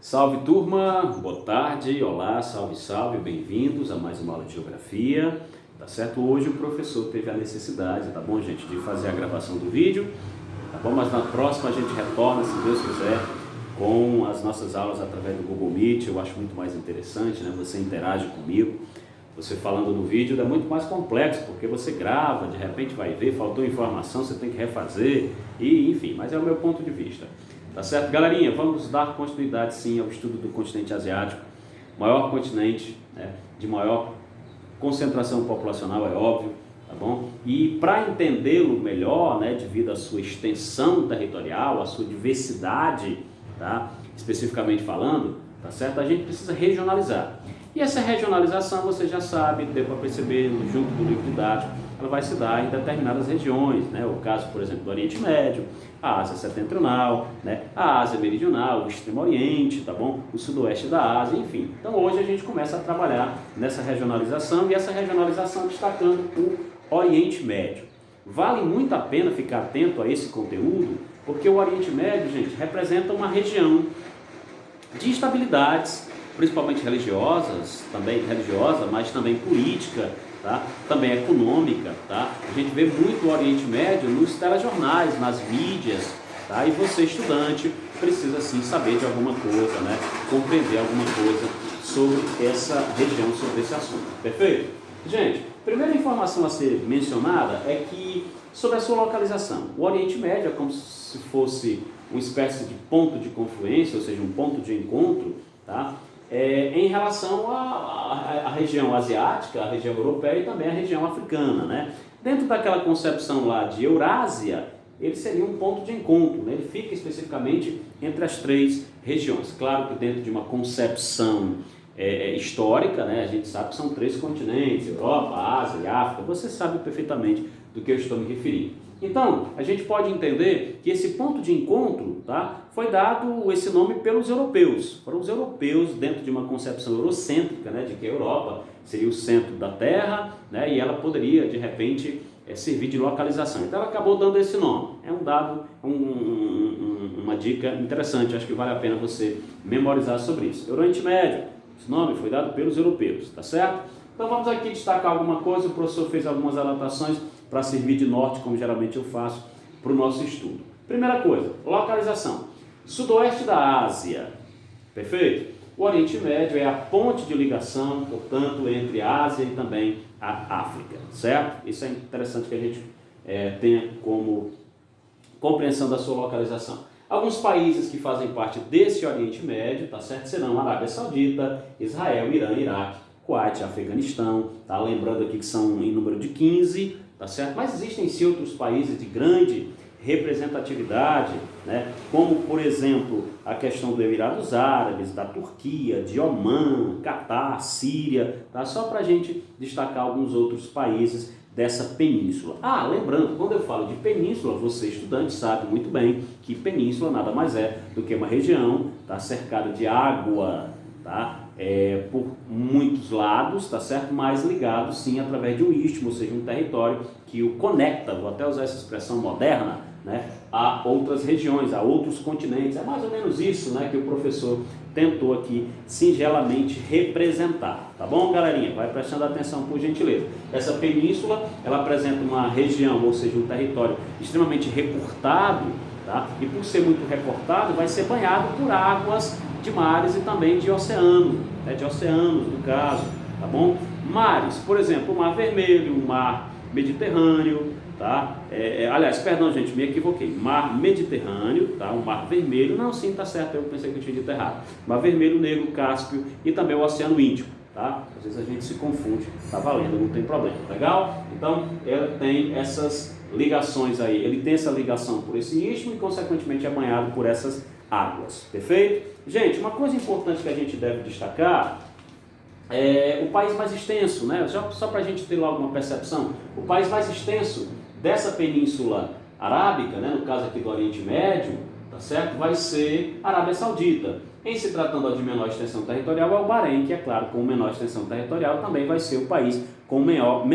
Salve turma, boa tarde, olá, salve, salve, bem-vindos a mais uma aula de Geografia, tá certo? Hoje o professor teve a necessidade, tá bom gente, de fazer a gravação do vídeo, tá bom? Mas na próxima a gente retorna, se Deus quiser, com as nossas aulas através do Google Meet. Eu acho muito mais interessante, né? Você interage comigo, você falando no vídeo é muito mais complexo, porque você grava, de repente vai ver, faltou informação, você tem que refazer, e enfim, mas é o meu ponto de vista. Tá certo, galerinha? Vamos dar continuidade sim ao estudo do continente asiático, maior continente, né, de maior concentração populacional, é óbvio, tá bom? E para entendê-lo melhor, né, devido à sua extensão territorial, à sua diversidade, tá, especificamente falando, tá certo? A gente precisa regionalizar. E essa regionalização, você já sabe, deu para perceber junto do livro didático, ela vai se dar em determinadas regiões, né? O caso, por exemplo, do Oriente Médio, a Ásia Setentrional, né? A Ásia Meridional, o Extremo Oriente, tá bom? O Sudoeste da Ásia, enfim. Então hoje a gente começa a trabalhar nessa regionalização, e essa regionalização destacando o Oriente Médio. Vale muito a pena ficar atento a esse conteúdo, porque o Oriente Médio, gente, representa uma região de instabilidades, principalmente religiosas, mas também política, tá? Também econômica, tá? A gente vê muito o Oriente Médio nos telejornais, nas mídias, tá? E você, estudante, precisa sim saber de alguma coisa, né? Compreender alguma coisa sobre essa região, sobre esse assunto, perfeito? Gente, primeira informação a ser mencionada é que sobre a sua localização, o Oriente Médio é como se fosse uma espécie de ponto de confluência, ou seja, um ponto de encontro, tá? Em relação à região asiática, a região europeia e também a região africana, né? Dentro daquela concepção lá de Eurásia, ele seria um ponto de encontro, né? Ele fica especificamente entre as três regiões. Claro que dentro de uma concepção histórica, né? A gente sabe que são três continentes, Europa, Ásia e África. Você sabe perfeitamente do que eu estou me referindo. Então, a gente pode entender que esse ponto de encontro, tá, foi dado esse nome pelos europeus. Foram os europeus, dentro de uma concepção eurocêntrica, né, de que a Europa seria o centro da Terra, né, e ela poderia, de repente, servir de localização. Então, ela acabou dando esse nome. É um dado, uma dica interessante, acho que vale a pena você memorizar sobre isso. Oriente Médio, esse nome foi dado pelos europeus, tá certo? Então, vamos aqui destacar alguma coisa. O professor fez algumas anotações para servir de norte, como geralmente eu faço, para o nosso estudo. Primeira coisa, localização. Sudoeste da Ásia, perfeito? O Oriente Médio é a ponte de ligação, portanto, entre a Ásia e também a África, certo? Isso é interessante que a gente tenha como compreensão da sua localização. Alguns países que fazem parte desse Oriente Médio, tá certo? Serão Arábia Saudita, Israel, Irã, Iraque, Kuwait, Afeganistão, tá? Lembrando aqui que são em número de 15, tá certo? Mas existem sim outros países de grande representatividade, né? Como por exemplo a questão dos Emirados Árabes, da Turquia, de Omã, Catar, Síria, tá? Só para a gente destacar alguns outros países dessa península. Lembrando, quando eu falo de península, você estudante sabe muito bem que península nada mais é do que uma região, tá, cercada de água, tá? Por muitos lados, tá certo? Mas ligado sim através de um istmo, ou seja, um território que o conecta, vou até usar essa expressão moderna, né, a outras regiões, a outros continentes. É mais ou menos isso, né, que o professor tentou aqui singelamente representar, tá bom, galerinha? Vai prestando atenção, por gentileza. Essa península, ela apresenta uma região, ou seja, um território extremamente recortado, tá? E por ser muito recortado, vai ser banhado por águas de mares e também de oceano, né? De oceanos, no caso, tá bom? Mares, por exemplo, o Mar Vermelho, o Mar Mediterrâneo, tá? Aliás, perdão, gente, me equivoquei. Mar Mediterrâneo, tá? O Mar Vermelho, não, sim, tá certo, eu pensei que eu tinha dito errado. Mar Vermelho, Negro, Cáspio e também o Oceano Índico, tá? Às vezes a gente se confunde, tá valendo, não tem problema, legal? Então, ela tem essas ligações aí, ele tem essa ligação por esse istmo e, consequentemente, é banhado por essas águas, perfeito? Gente, uma coisa importante que a gente deve destacar é o país mais extenso, né? Só para a gente ter logo uma percepção, o país mais extenso dessa península arábica, né, no caso aqui do Oriente Médio, tá certo? Vai ser a Arábia Saudita. Em se tratando de menor extensão territorial, é o Bahrein, que é claro, com menor extensão territorial, também vai ser o país com menor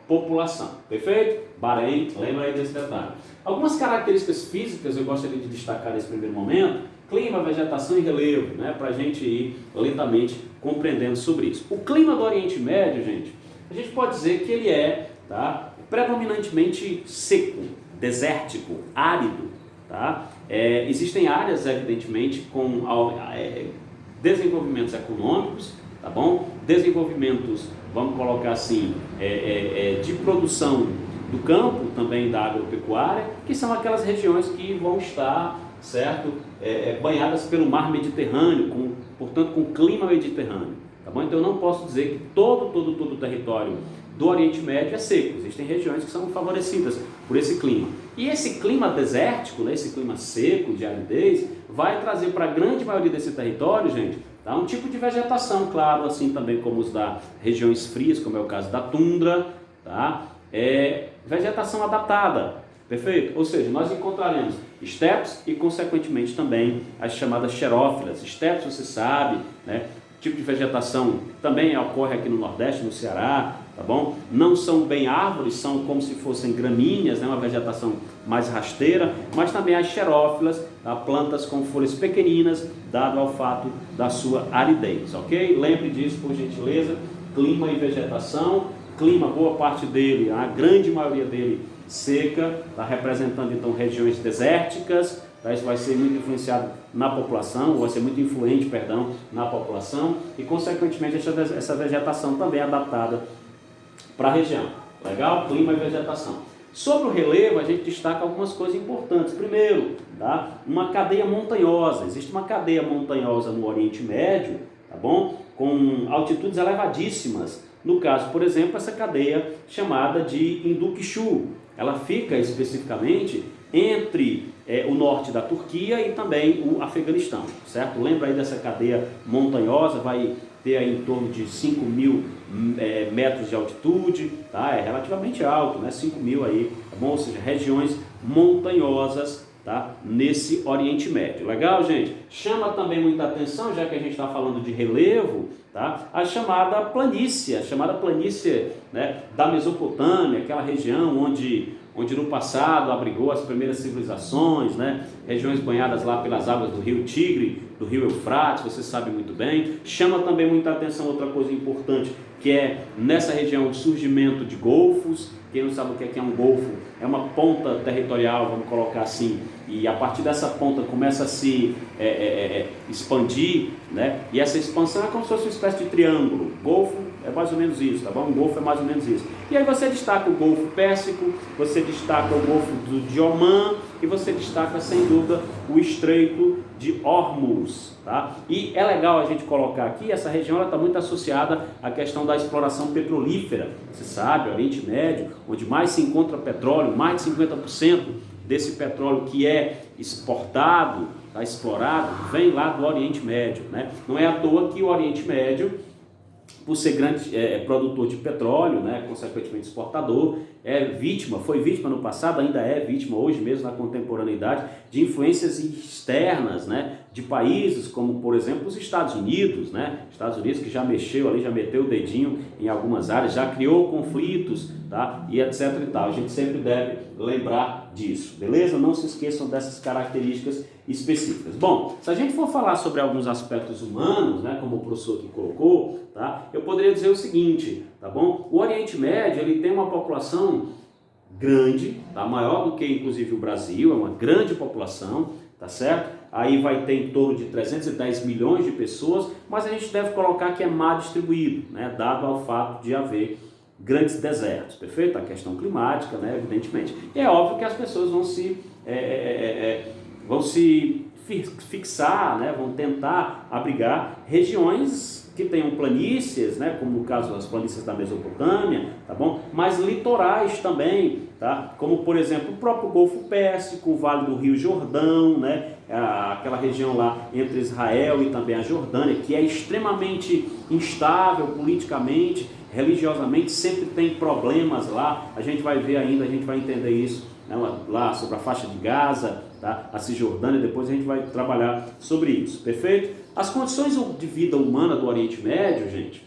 população. Perfeito? Bahrein, lembra aí desse detalhe. Algumas características físicas eu gostaria de destacar nesse primeiro momento, Clima, vegetação e relevo, né? Para a gente ir lentamente compreendendo sobre isso. O clima do Oriente Médio, gente, a gente pode dizer que ele é, tá, predominantemente seco, desértico, árido. Tá? Existem áreas, evidentemente, com desenvolvimentos econômicos, tá bom? Desenvolvimentos, vamos colocar assim, de produção do campo, também da agropecuária, que são aquelas regiões que vão estar, certo, banhadas pelo mar Mediterrâneo, portanto com clima mediterrâneo, tá bom? Então eu não posso dizer que todo o território do Oriente Médio é seco. Existem regiões que são favorecidas por esse clima. E esse clima desértico, né, esse clima seco, de aridez, vai trazer para a grande maioria desse território, gente, tá, um tipo de vegetação, claro, assim também como os da regiões frias, como é o caso da tundra, tá? Vegetação adaptada, perfeito? Ou seja, nós encontraremos estepes e, consequentemente, também as chamadas xerófilas. Estepes, você sabe, né? Tipo de vegetação também ocorre aqui no Nordeste, no Ceará, tá bom? Não são bem árvores, são como se fossem gramíneas, né? Uma vegetação mais rasteira, mas também as xerófilas, tá? Plantas com folhas pequeninas, dado ao fato da sua aridez, ok? Lembre disso, por gentileza. Clima e vegetação. Clima, boa parte dele, a grande maioria dele seca, tá? Representando então regiões desérticas. Isso vai ser muito influenciado na população, vai ser muito influente, perdão, na população e, consequentemente, essa vegetação também é adaptada para a região. Legal? Clima e vegetação. Sobre o relevo, a gente destaca algumas coisas importantes. Primeiro, tá? Uma cadeia montanhosa. Existe uma cadeia montanhosa no Oriente Médio, tá bom? Com altitudes elevadíssimas. No caso, por exemplo, essa cadeia chamada de Hindu Kush. Ela fica especificamente entre o norte da Turquia e também o Afeganistão, certo? Lembra aí dessa cadeia montanhosa, vai ter aí em torno de 5.000 metros de altitude, tá? É relativamente alto, né? 5.000 aí, tá bom? Ou seja, regiões montanhosas, tá? Nesse Oriente Médio. Legal, gente? Chama também muita atenção, já que a gente está falando de relevo, tá? A chamada planície, né, da Mesopotâmia, aquela região onde no passado abrigou as primeiras civilizações, né? Regiões banhadas lá pelas águas do rio Tigre, do rio Eufrates, você sabe muito bem. Chama também muita atenção outra coisa importante, que é nessa região o surgimento de golfos. Quem não sabe o que é um golfo, é uma ponta territorial, vamos colocar assim, e a partir dessa ponta começa a se expandir, né? E essa expansão é como se fosse uma espécie de triângulo. Golfo é mais ou menos isso, tá bom? Um golfo é mais ou menos isso. E aí você destaca o Golfo Pérsico, você destaca o Golfo de Omã e você destaca, sem dúvida, o Estreito de Hormuz, tá? E é legal a gente colocar aqui, essa região está muito associada à questão da exploração petrolífera. Você sabe, o Oriente Médio, onde mais se encontra petróleo, mais de 50% desse petróleo que é exportado, tá, explorado, vem lá do Oriente Médio, né? Não é à toa que o Oriente Médio, por ser grande produtor de petróleo, né, consequentemente exportador, foi vítima no passado, ainda é vítima hoje mesmo na contemporaneidade de influências externas, né, de países como, por exemplo, os Estados Unidos, né, Estados Unidos que já mexeu ali, já meteu o dedinho em algumas áreas, já criou conflitos, tá, e etc e tal. A gente sempre deve lembrar disso, beleza? Não se esqueçam dessas características específicas. Bom, se a gente for falar sobre alguns aspectos humanos, né, como o professor aqui colocou, tá, eu poderia dizer o seguinte, tá bom? O Oriente Médio, ele tem uma população grande, tá, maior do que inclusive o Brasil, é uma grande população, tá certo? Aí vai ter em torno de 310 milhões de pessoas, mas a gente deve colocar que é mal distribuído, né, dado ao fato de haver grandes desertos, perfeito? A questão climática, né, evidentemente. E é óbvio que as pessoas vão se fixar, né, vão tentar abrigar regiões que tenham planícies, né, como no caso das planícies da Mesopotâmia, tá bom? Mas litorais também, tá? Como por exemplo o próprio Golfo Pérsico, o Vale do Rio Jordão, né? Aquela região lá entre Israel e também a Jordânia, que é extremamente instável politicamente, religiosamente, sempre tem problemas lá. A gente vai ver ainda, a gente vai entender isso, né, lá sobre a faixa de Gaza, tá? A Cisjordânia, depois a gente vai trabalhar sobre isso, perfeito? As condições de vida humana do Oriente Médio, gente,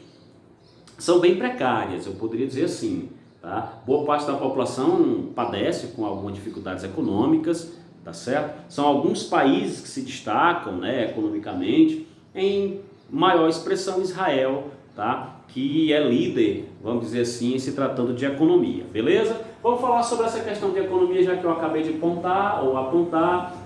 são bem precárias, eu poderia dizer assim, tá? Boa parte da população padece com algumas dificuldades econômicas, tá certo? São alguns países que se destacam, né, economicamente, em maior expressão Israel, tá? Que é líder, vamos dizer assim, se tratando de economia, beleza? Vamos falar sobre essa questão de economia, já que eu acabei de apontar,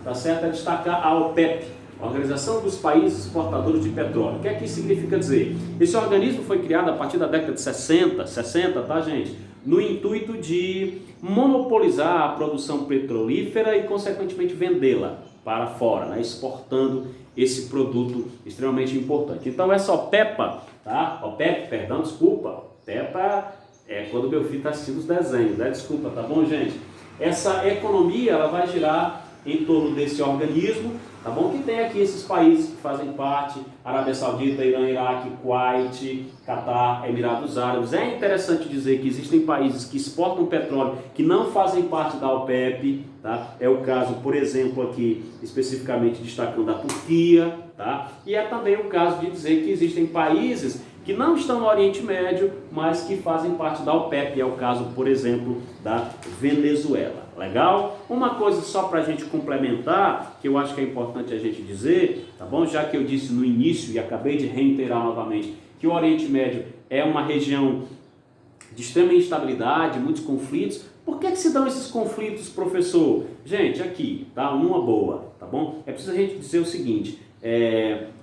tá certo? É destacar a OPEP, Organização dos Países Exportadores de Petróleo. O que é que isso significa dizer? Esse organismo foi criado a partir da década de 60, tá, gente? No intuito de monopolizar a produção petrolífera e, consequentemente, vendê-la para fora, né? Exportando esse produto extremamente importante. Então, essa OPEPA, tá? OPEP, perdão, desculpa. OPEPA é quando meu filho está assistindo os desenhos, né? Desculpa, tá bom, gente? Essa economia, ela vai girar em torno desse organismo, tá bom? Que tem aqui esses países que fazem parte: Arábia Saudita, Irã, Iraque, Kuwait, Catar, Emirados Árabes. É interessante dizer que existem países que exportam petróleo que não fazem parte da OPEP, tá? É o caso, por exemplo, aqui especificamente destacando a Turquia, tá? E é também o caso de dizer que existem países que não estão no Oriente Médio, mas que fazem parte da OPEP, é o caso, por exemplo, da Venezuela. Legal? Uma coisa só para a gente complementar, que eu acho que é importante a gente dizer, tá bom? Já que eu disse no início e acabei de reiterar novamente, que o Oriente Médio é uma região de extrema instabilidade, muitos conflitos. Por que se dão esses conflitos, professor? Gente, aqui, tá? Uma boa, tá bom? É preciso a gente dizer o seguinte: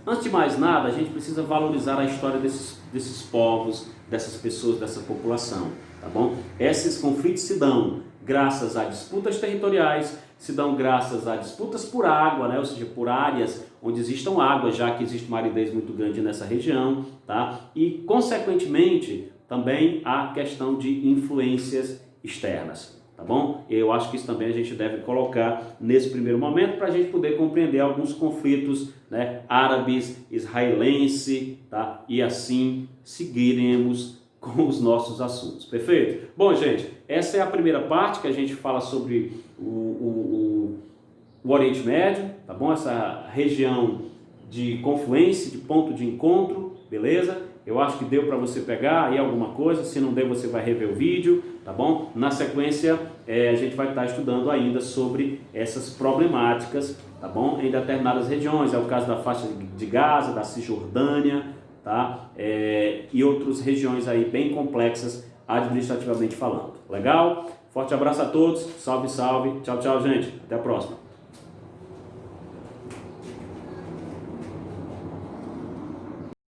antes de mais nada, a gente precisa valorizar a história desses povos, dessas pessoas, dessa população, tá bom? Esses conflitos se dão graças a disputas territoriais, se dão graças a disputas por água, né? Ou seja, por áreas onde existam água, já que existe uma aridez muito grande nessa região, tá? E, consequentemente, também a questão de influências externas, tá bom? Eu acho que isso também a gente deve colocar nesse primeiro momento para a gente poder compreender alguns conflitos, né, árabes, israelense, tá? E assim seguiremos com os nossos assuntos, perfeito? Bom, gente, essa é a primeira parte que a gente fala sobre o Oriente Médio, tá bom? Essa região de confluência, de ponto de encontro, beleza? Eu acho que deu para você pegar aí alguma coisa. Se não deu, você vai rever o vídeo, tá bom? Na sequência, a gente vai estar estudando ainda sobre essas problemáticas, tá bom? Em determinadas regiões, é o caso da faixa de Gaza, da Cisjordânia, tá? E outras regiões aí bem complexas administrativamente falando. Legal? Forte abraço a todos, salve, salve, tchau, tchau, gente, até a próxima.